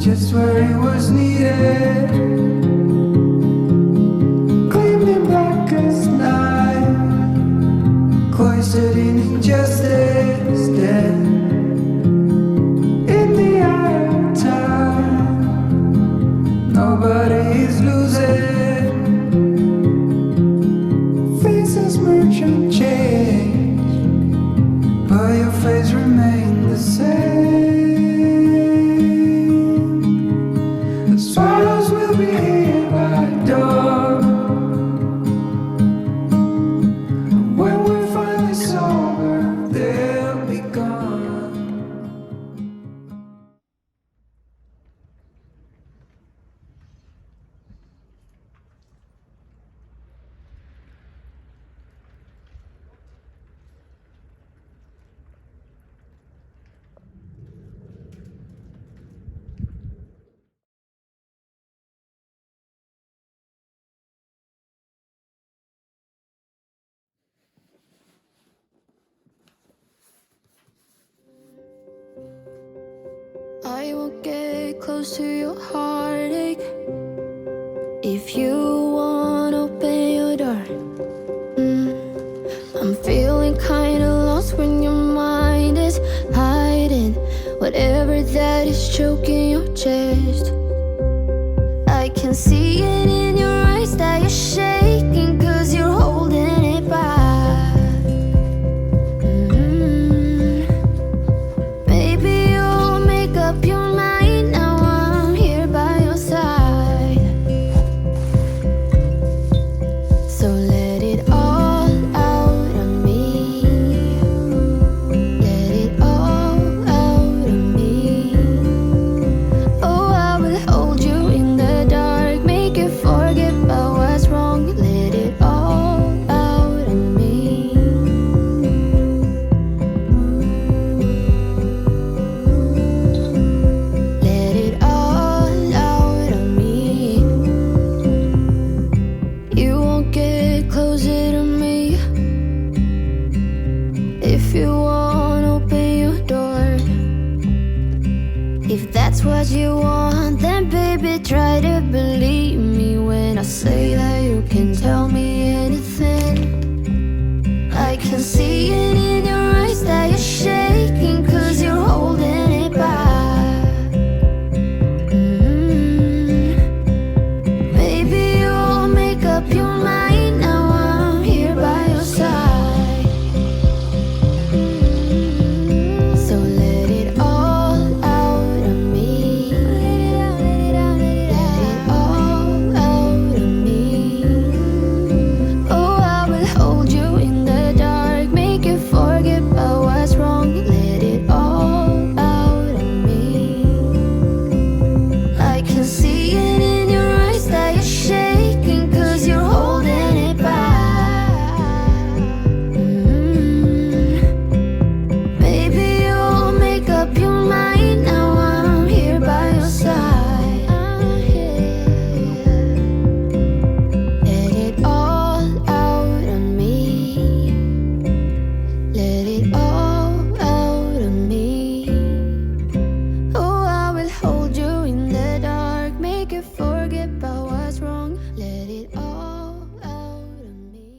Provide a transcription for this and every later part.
just where it was needed. Gleaming black as night, cloistered in injustice, dead in the eye of time. Nobody is losing. Faces merge and change, but your face remains the same. The swallows will be here by dawn. When we're finally sober, they'll be gone. I won't get close to your heartache if you won't open your door. I'm feeling kinda lost when your mind is hiding whatever that is choking your chest. I can see it in your eyes that you're shaking 'cause you're holding it back. Maybe you'll make up your mind now I'm here by your side. So let it all out of me. Let it all out of me. Oh, I will hold you in the dark, make you forget about what's wrong. Let it all out of me. Let it all out of me. You won't get closer to me if you won't open your door. If that's what you want, then baby try to believe me when I say that you can tell me anything. I can see it in your eyes that you're shaking 'cause you're holding it back. Maybe you'll make up your mind now I'm here by your side. So let it all out of me. Let it all out of me. Oh, I will hold you in the dark, make you forget about what's wrong. Let it all out of me. I can see it in your eyes that you're shaking 'cause you're holding it back. Maybe you'll make up your mind now I'm here by your side. Let it all out of me. Let it all out of me. Oh, I will hold you in the dark, make you forget about what's wrong. Let it all out of me.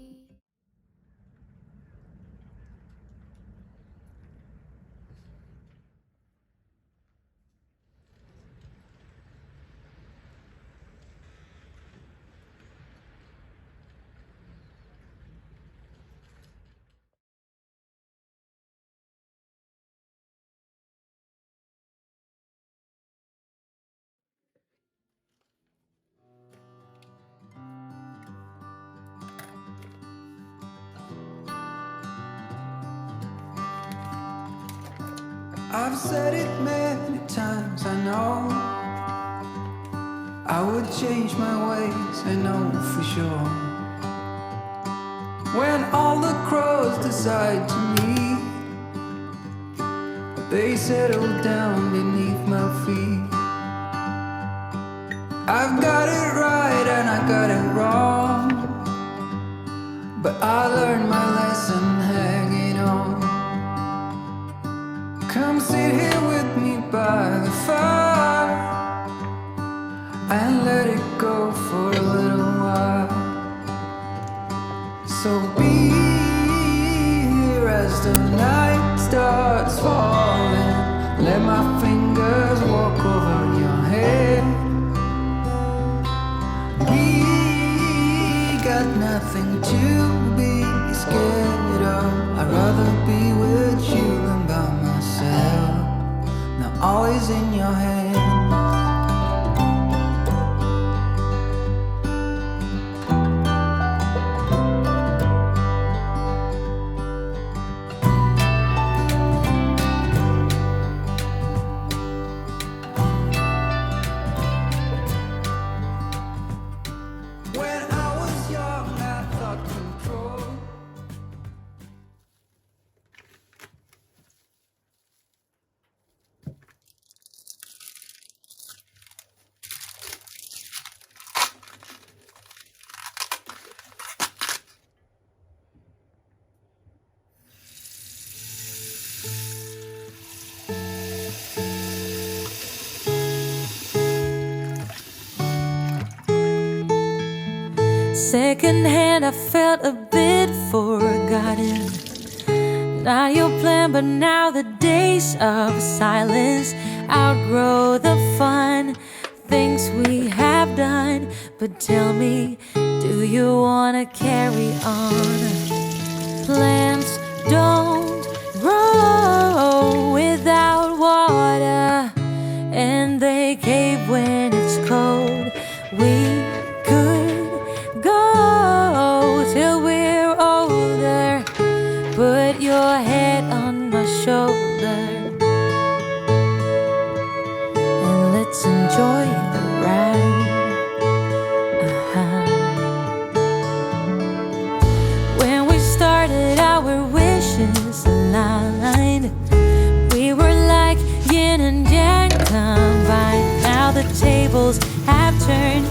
I've said it many times, I know I would change my ways, I know for sure. When all the crows decide to meet, they settle down beneath my feet. I've got it right and I got it wrong, but I learned my lesson hanging on. Come sit here with me by the fire. as the night starts falling. Let my fingers walk over your head. We got nothing to be scared of. I'd rather be with you than by myself. Now always in your head. Secondhand, I felt a bit forgotten. Not your plan, but now the days of silence outgrow the fun things we have done. But tell me, do you wanna carry on? Plants don't grow without water, and they cave when it's cold. We could go till we're older. Put your head on my shoulder and let's enjoy the ride. When we started, our wishes aligned. We were like yin and yang combined. Now the tables have turned.